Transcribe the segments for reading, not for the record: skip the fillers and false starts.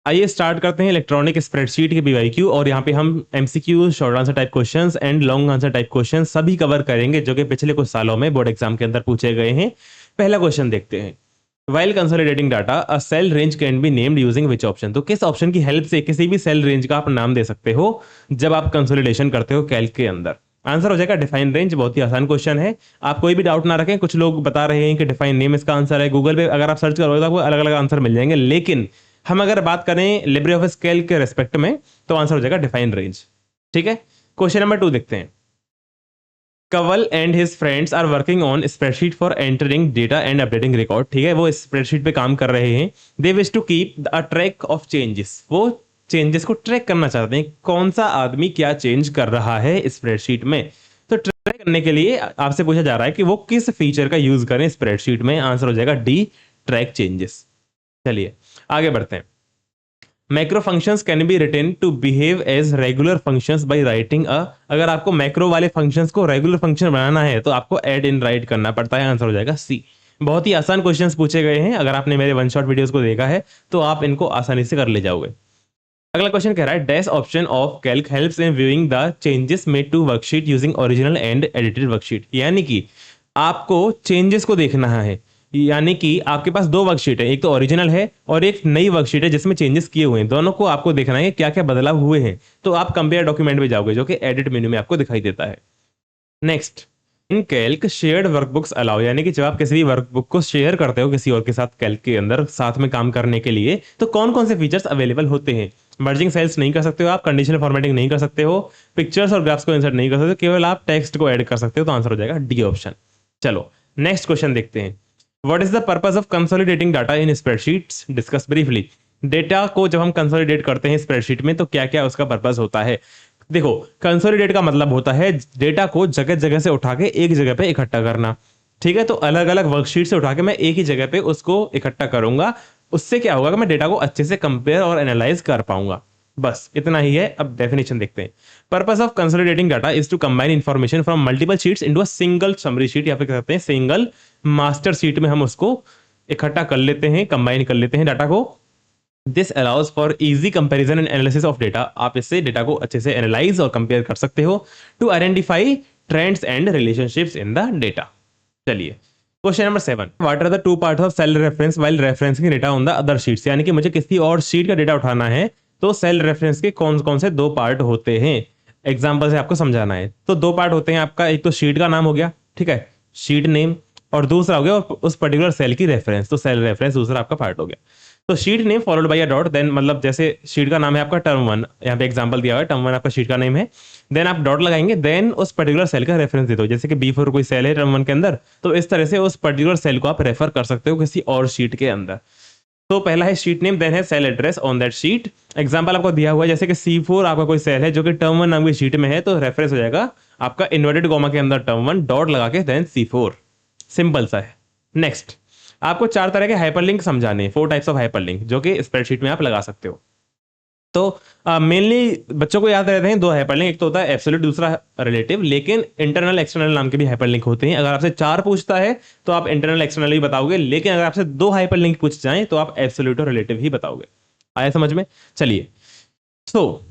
आइए स्टार्ट करते हैं इलेक्ट्रॉनिक स्प्रेडशीट के बीवाईक्यू, और यहाँ पे हम MCQ, short answer type questions and long answer type questions सभी कवर करेंगे जो कि पिछले कुछ सालों में बोर्ड एग्जाम के अंदर पूछे गए हैं। पहला क्वेश्चन देखते हैं। While consolidating data, a cell range can be named using which option? तो किस ऑप्शन की हेल्प से किसी भी सेल रेंज का आप नाम दे सकते हो जब आप कंसोलिडेशन करते हो कैल्क के अंदर? आंसर हो जाएगा डिफाइन रेंज। बहुत ही आसान क्वेश्चन है, आप कोई भी डाउट ना रखें। कुछ लोग बता रहे हैं कि डिफाइन नेम इसका आंसर है, गूगल पे अगर आप सर्च करोगे तो आपको अलग अलग आंसर मिल जाएंगे, लेकिन हम अगर बात करें लिब्रे ऑफिस कैल्क के रेस्पेक्ट में तो आंसर हो जाएगा डिफाइन रेंज। ठीक है, क्वेश्चन नंबर 2 देखते हैं। Kaval and his friends are working on spreadsheet for entering data and updating record। ठीक है, वो स्प्रेडशीट पे काम कर रहे हैं। They wish to keep a track of changes। वो चेंजेस को ट्रैक करना चाहते हैं, कौन सा आदमी क्या चेंज कर रहा है स्प्रेडशीट में। तो ट्रैक करने के लिए आपसे पूछा जा रहा है कि वो किस फीचर का यूज करें स्प्रेडशीट में। आंसर हो जाएगा डी, ट्रैक चेंजेस। चलिए आगे बढ़ते हैं। Macro functions can be written to behave as regular functions by writing a. अगर आपको मैक्रो वाले फंक्शंस को रेगुलर फंक्शन बनाना है तो आपको ऐड इन राइट करना पड़ता है। आंसर हो जाएगा सी। बहुत ही आसान क्वेश्चंस पूछे गए हैं, अगर आपने मेरे वन शॉट वीडियोस को देखा है तो आप इनको आसानी से कर ले जाओगे। अगला क्वेश्चन कह रहा है dash option of calc helps in viewing the changes made to worksheet using original and edited worksheet. यानी कि आपको चेंजेस को देखना है, यानी कि आपके पास दो वर्कशीट है, एक तो ओरिजिनल है और एक नई वर्कशीट है जिसमें चेंजेस किए हुए हैं। दोनों को आपको देखना है क्या क्या बदलाव हुए हैं। तो आप कंपेयर डॉक्यूमेंट में जाओगे जो कि एडिट मेन्यू में आपको दिखाई देता है। नेक्स्ट, इन कैल्क शेयर्ड वर्कबुक्स अलाउ। यानी कि जब आप किसी भी वर्कबुक को शेयर करते हो किसी और के साथ कैल्क के अंदर साथ में काम करने के लिए, तो कौन कौन से फीचर्स अवेलेबल होते हैं। मर्जिंग सेल्स नहीं कर सकते हो आप, कंडीशनल फॉर्मेटिंग नहीं कर सकते हो, पिक्चर्स और ग्राफ्स को इंसर्ट नहीं कर सकते हो, केवल आप टेक्स्ट को ऐड कर सकते हो। तो आंसर हो जाएगा डी ऑप्शन। चलो नेक्स्ट क्वेश्चन देखते हैं। What is the purpose of consolidating data in spreadsheets? Discuss briefly. Data को जब हम कंसोलिडेट करते हैं स्प्रेडशीट में तो क्या क्या उसका पर्पस होता है। देखो, कंसोलिडेट का मतलब होता है डेटा को जगह जगह से उठा के एक जगह पे इकट्ठा करना। ठीक है, तो अलग अलग वर्कशीट से उठा के मैं एक ही जगह पे उसको इकट्ठा करूंगा। उससे क्या होगा कि मैं डेटा को अच्छे से कंपेयर और एनालाइज कर पाऊंगा। बस इतना ही है। अब डेफिनेशन देखते हैं। Purpose of consolidating data is to combine information from multiple sheets into a single summary sheet, या फिर कहते हैं सिंगल मास्टर शीट में हम उसको इकट्ठा कर लेते हैं, कंबाइन कर लेते हैं डाटा को। This allows for easy comparison and analysis of data. आप इससे डेटा को अच्छे से एनालाइज और कंपेयर कर सकते हो to identify trends and relationships in the data. चलिए question number 7। What are the two parts of cell reference while referencing data on the other sheets? यानी कि मुझे किसी और शीट का डेटा उठाना है तो सेल रेफरेंस के कौन कौन से दो पार्ट होते हैं, एग्जांपल से आपको समझाना है। तो दो पार्ट होते हैं आपका, एक तो शीट का नाम हो गया, ठीक है, शीट नेम, और दूसरा हो गया उस पर्टिकुलर सेल की रेफरेंस, तो सेल रेफरेंस दूसरा आपका पार्ट हो गया। तो sheet name followed by a dot, then मतलब जैसे शीट का नाम है आपका टर्म 1, यहाँ पे एग्जांपल दिया हुआ है टर्म 1 आपका शीट का नेम है, देन आप डॉट लगाएंगे, देन उस पर्टिकुलर सेल का रेफरेंस दे दो। जैसे कि B4 कोई सेल है टर्म 1 के अंदर, तो इस तरह से उस पर्टिकुलर सेल को आप रेफर कर सकते हो किसी और शीट के अंदर। तो पहला है शीट नेम, देन है cell address on that sheet. Example आपको दिया हुआ है जैसे कि C4 आपका कोई सेल है जो कि टर्म 1 नाम की शीट में है, तो रेफरेंस हो जाएगा आपका इन्वर्टेड कॉमा के अंदर टर्म 1 डॉट लगा के देन C4। सिंपल सा है। नेक्स्ट, आपको चार तरह के हाइपरलिंक समझाने, 4 टाइप्स ऑफ हाइपरलिंक जो कि स्प्रेडशीट में आप लगा सकते हो। तो मेनली बच्चों को याद रहते हैं दो हाइपरलिंक, एक तो होता है एब्सोल्यूट, दूसरा रिलेटिव, लेकिन इंटरनल एक्सटर्नल नाम के भी हाइपरलिंक होते हैं। अगर आपसे चार पूछता है तो आप इंटरनल एक्सटर्नल ही बताओगे, लेकिन अगर आपसे दो हाइपरलिंक पूछ जाएं तो आप एब्सोल्यूट और रिलेटिव ही बताओगे। आया समझ में? चलिए, सो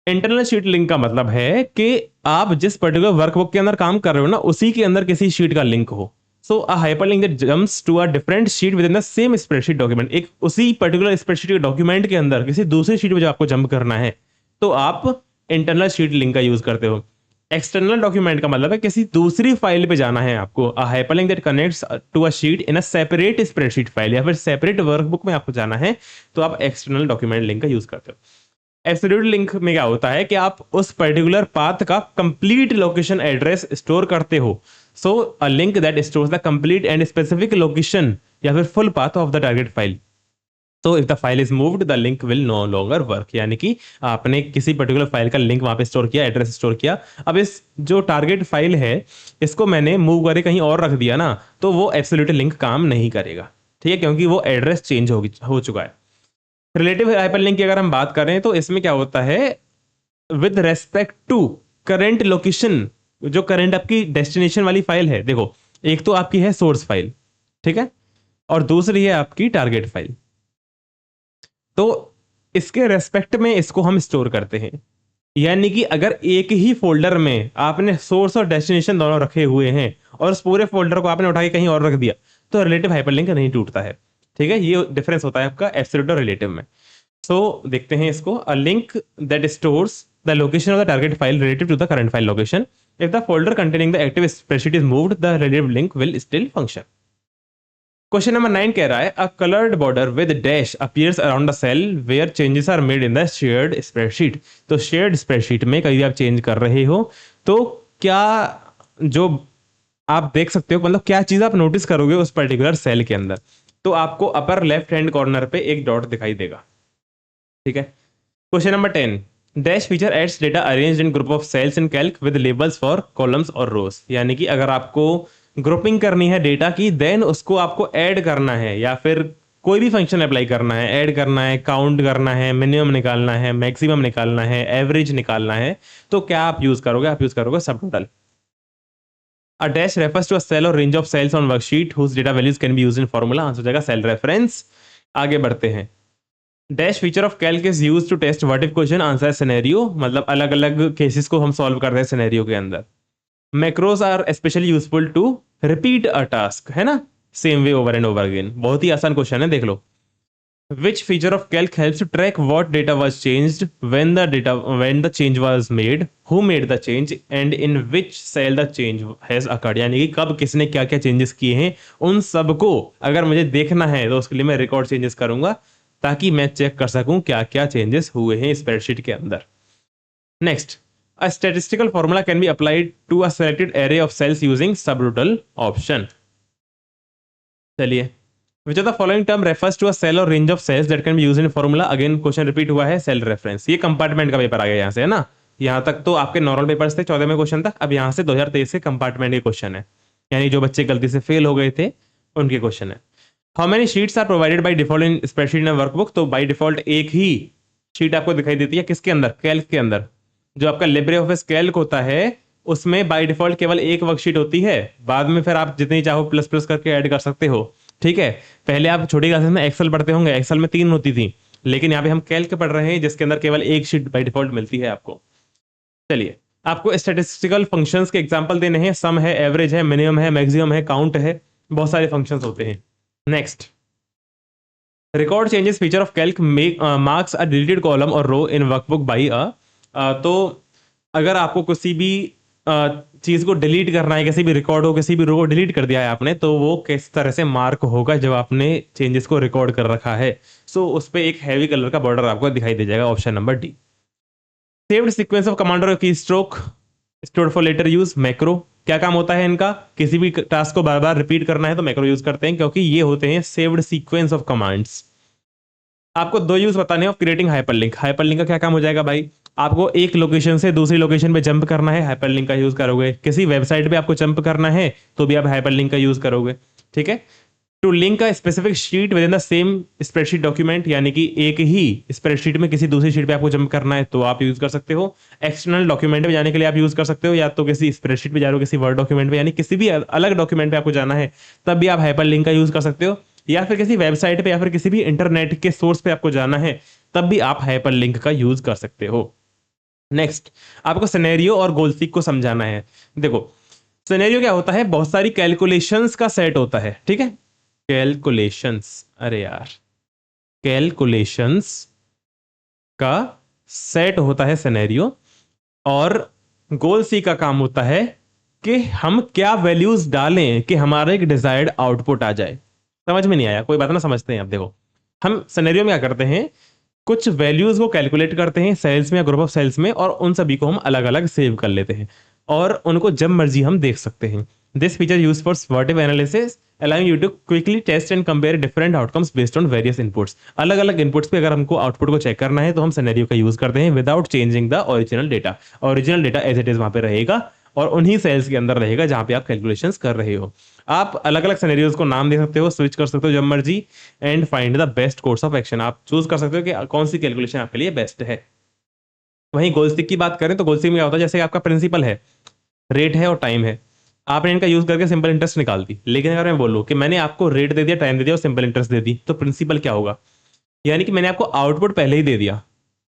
इंटरनल शीट लिंक का मतलब है कि आप जिस पर्टिकुलर वर्कबुक के अंदर काम कर रहे हो ना, उसी के अंदर किसी शीट का लिंक हो। So a hyperlink that jumps to a different sheet within the same spreadsheet document. एक उसी पर्टिकुलर स्प्रेडशीट के डॉक्यूमेंट के अंदर किसी दूसरी शीट में जब आपको जंप करना है तो आप इंटरनल शीट लिंक का यूज करते हो। एक्सटर्नल डॉक्यूमेंट का मतलब है किसी दूसरी फाइल पे जाना है आपको। A hyperlink that connects to a sheet in a separate spreadsheet file, या फिर सेपरेट वर्कबुक में आपको जाना है तो आप एक्सटर्नल डॉक्यूमेंट लिंक का यूज करते हो। एब्सोल्यूट लिंक में क्या होता है कि आप उस पर्टिकुलर पाथ का कंप्लीट लोकेशन एड्रेस स्टोर करते हो। So a link that stores the complete and specific location या फिर full path of the target file. तो if the file is moved the link will no longer work. यानी कि आपने किसी particular file का लिंक वहां पे स्टोर किया, एड्रेस स्टोर किया, अब इस जो टारगेट फाइल है इसको मैंने मूव करके कहीं और रख दिया ना, तो वो एब्सोल्यूट लिंक काम नहीं करेगा। ठीक है, क्योंकि वो एड्रेस चेंज हो चुका है। रिलेटिव हाइपरलिंक की अगर हम बात करें तो इसमें क्या होता है, with respect to current location, जो करंट आपकी डेस्टिनेशन वाली फाइल है। देखो, एक तो आपकी है सोर्स फाइल, ठीक है, और दूसरी है आपकी टारगेट फाइल। तो इसके रेस्पेक्ट में इसको हम स्टोर करते हैं। यानी कि अगर एक ही फोल्डर में आपने सोर्स और डेस्टिनेशन दोनों रखे हुए हैं और उस पूरे फोल्डर को आपने उठा के कहीं और रख दिया तो रिलेटिव हाइपरलिंक नहीं टूटता है। ठीक है, ये डिफरेंस होता है आपका एब्सोल्यूट और रिलेटिव में। सो देखते हैं इसको। A link that stores the location of the target file relative to the current file location, if the folder containing the active spreadsheet is moved the relative link will still function. Question number 9 कह रहा है a coloured border with dash appears around the cell where changes are made in the shared spreadsheet. तो shared spreadsheet में कभी आप change कर रहे हो तो क्या जो आप देख सकते हो, मतलब क्या चीज आप नोटिस करोगे उस पर्टिकुलर सेल के अंदर, तो आपको अपर लेफ्ट हैंड कॉर्नर पे एक डॉट दिखाई देगा। ठीक है। Question number 10, dash feature adds data arranged in group of cells in Calc with labels for columns और रोज। यानी कि अगर आपको ग्रुपिंग करनी है डेटा की, देन उसको आपको ऐड करना है या फिर कोई भी फंक्शन अप्लाई करना है, ऐड करना है, काउंट करना है, मिनिमम निकालना है, मैक्सिमम निकालना है, एवरेज निकालना है, तो क्या आप यूज करोगे? आप यूज करोगे सब total. A dash refers to a cell or range of cells on worksheet whose data values can be used in formula। Answer हो जाएगा सेल रेफरेंस। आगे बढ़ते हैं। Dash feature of Calc is use to test what if question, answer है scenario, मतलब अलग अलग cases को हम सॉल्व कर रहे हैं सिनेरियो के अंदर। Macros are specially useful to repeat a task, है ना, same way over and over again. बहुत ही आसान क्वेश्चन है, देख लो। Which feature of calc helps to track what data was changed, when the change was made, who made the change, and in which cell the change has occurred। यानी कि कब किसने क्या क्या चेंजेस किए हैं, उन सबको अगर मुझे देखना है तो उसके लिए मैं रिकॉर्ड चेंजेस करूंगा ताकि मैं चेक कर सकूं क्या क्या चेंजेस हुए हैं स्प्रेडशीट के अंदर। Next, a statistical formula can be applied to a selected array of cells using subtotal option. चलिए, which of the following term refers to a cell or range of cells that can be used in formula। Again question repeat हुआ है, cell reference. ये compartment का paper आ गया यहाँ से, है ना। यहाँ तक तो आपके नॉर्मल पेपर्स थे 14 में क्वेश्चन तक, अब यहाँ से 2023 के कंपार्टमेंट के क्वेश्चन है, यानी जो बच्चे गलती से फेल हो गए थे उनके क्वेश्चन है। How many sheets are provided by default in spreadsheet in workbook. तो बाई डिफॉल्ट एक ही शीट आपको दिखाई देती है, किसके अंदर? कैल्क के अंदर। जो आपका लिब्रे ऑफिस कैल्क होता है उसमें बाई डिफॉल्ट केवल एक वर्कशीट होती है, बाद में फिर आप जितनी चाहो प्लस प्लस करके ऐड कर सकते हो। ठीक है, पहले आप छोटी क्लासेस में एक्सेल पढ़ते होंगे, एक्सेल में 3 होती थी, लेकिन यहाँ पे हम कैल्क पढ़ रहे हैं जिसके अंदर केवल एक शीट बाय डिफॉल्ट मिलती है आपको। चलिए, आपको स्टैटिस्टिकल फंक्शंस के एग्जांपल देने हैं। सम है, एवरेज है, मिनिमम है, मैक्सिमम है, काउंट है, बहुत सारे फंक्शंस होते हैं। Next, record changes feature of Calc marks a deleted column और रो इन वर्कबुक बाई तो अगर आपको किसी भी चीज को डिलीट करना है, किसी भी रिकॉर्ड हो, किसी भी रो को डिलीट कर दिया है आपने, तो वो किस तरह से मार्क होगा जब आपने चेंजेस को रिकॉर्ड कर रखा है। सो उस पर एक हैवी कलर का बॉर्डर आपको दिखाई दे जाएगा, option number D. Saved sequence of commander keystroke stored for later use. Macro क्या काम होता है इनका? किसी भी टास्क को बार बार रिपीट करना है तो मैक्रो यूज करते हैं, क्योंकि ये होते हैं सेव्ड सीक्वेंस ऑफ कमांड्स। आपको 2 यूज बताने ऑफ क्रिएटिंग हाइपरलिंक। हाइपरलिंक का क्या काम हो जाएगा भाई? आपको एक लोकेशन से दूसरी लोकेशन पे जंप करना है, हाइपरलिंक का यूज करोगे। किसी वेबसाइट पे आपको जंप करना है तो भी आप हाइपरलिंक का यूज करोगे। ठीक है। To link a specific sheet within the same spreadsheet document, यानी कि एक ही स्प्रेडशीट में किसी दूसरी शीट पे आपको जंप करना है तो आप यूज कर सकते हो। एक्सटर्नल डॉक्यूमेंट में जाने के लिए आप यूज कर सकते हो, या तो किसी स्प्रेडशीट पे जा रहे हो, किसी वर्ड डॉक्यूमेंट में, यानी किसी भी अलग डॉक्यूमेंट पे आपको जाना है तब भी आप हाइपरलिंक का यूज कर सकते हो, या फिर किसी वेबसाइट पे या फिर किसी भी इंटरनेट के सोर्स पे आपको जाना है तब भी आप हाइपरलिंक का यूज कर सकते हो। नेक्स्ट, आपको सिनेरियो और गोल सीक को समझाना है। देखो, सिनेरियो क्या होता है? बहुत सारी कैलकुलेशंस का सेट होता है। ठीक है, कैलकुलेशंस, अरे यार, कैलकुलेशंस का सेट होता है सिनेरियो, और गोल सी का काम होता है कि हम क्या वैल्यूज डालें कि हमारा एक डिजायर्ड आउटपुट आ जाए। समझ में नहीं आया? कोई बात ना, समझते हैं। अब देखो, हम सिनेरियो में क्या करते हैं, कुछ वैल्यूज को कैलकुलेट करते हैं सेल्स में या ग्रुप ऑफ सेल्स में, और उन सभी को हम अलग अलग सेव कर लेते हैं और उनको जब मर्जी हम देख सकते हैं। This feature use for SWOT analysis allowing you to quickly test and compare different outcomes based on various inputs। अलग अलग इनपुट्स पे अगर हमको आउटपुट को चेक करना है तो हम सिनेरियो का यूज करते हैं without changing the original data. Original data as it is वहां पे रहेगा और उन्हीं सेल्स के अंदर रहेगा जहां पे आप कैलकुलेशंस कर रहे हो। आप अलग अलग सिनेरियोज को नाम दे सकते हो, स्विच कर सकते हो जब मर्जी, and find the best course of action. आप चूज कर सकते हो कि कौन सी कैलकुलेशन आपके लिए बेस्ट है। वहीं गोलस्टिक की बात करें तो गोलस्टिक में क्या होता है, जैसे आपका प्रिंसिपल है, रेट है और टाइम है, आपने इनका यूज करके सिंपल इंटरेस्ट निकाल दी। लेकिन अगर मैं बोलूं कि मैंने आपको रेट दे दिया, टाइम दे दिया और सिंपल इंटरेस्ट दे दी, तो प्रिंसिपल क्या होगा? यानी कि मैंने आपको आउटपुट पहले ही दे दिया,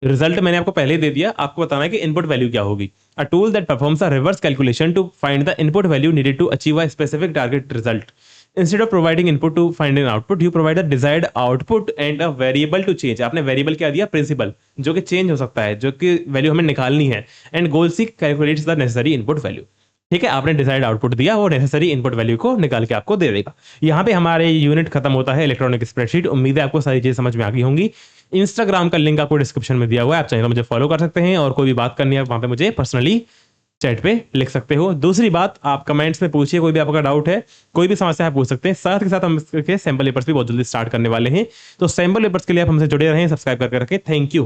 रिजल्ट मैंने आपको पहले ही दे दिया, आपको बताना है कि इनपुट वैल्यू क्या होगी। A tool that performs a reverse calculation to find the input value needed to achieve a specific target result. Instead of providing input to find an output, you provide the desired output and a variable to change. आपने variable क्या दिया? Principal, जो कि change हो सकता है, जो कि वैल्यू हमें निकालनी है। And goal seek calculates the necessary input value. ठीक है, आपने डिजायर्ड आउटपुट दिया, वो नेसेसरी इनपुट वैल्यू को निकाल के आपको दे देगा। यहाँ पे हमारे यूनिट खत्म होता है इलेक्ट्रॉनिक स्प्रेडशीट। उम्मीद है आपको सारी चीजें समझ में आ गई होंगी। इंस्टाग्राम का लिंक आपको डिस्क्रिप्शन में दिया हुआ है, आप चाहे तो मुझे फॉलो कर सकते हैं, और कोई भी बात करनी है वहां पे मुझे पर्सनली चैट पे लिख सकते हो। दूसरी बात, आप कमेंट्स में पूछिए, कोई भी आपका डाउट है, कोई भी समस्या है पूछ सकते हैं। साथ के साथ हम इसके सैंपल पेपर्स भी बहुत जल्दी स्टार्ट करने वाले हैं। तो सैंपल पेपर्स के लिए आप हमसे जुड़े रहें, सब्सक्राइब करके रखें। Thank you.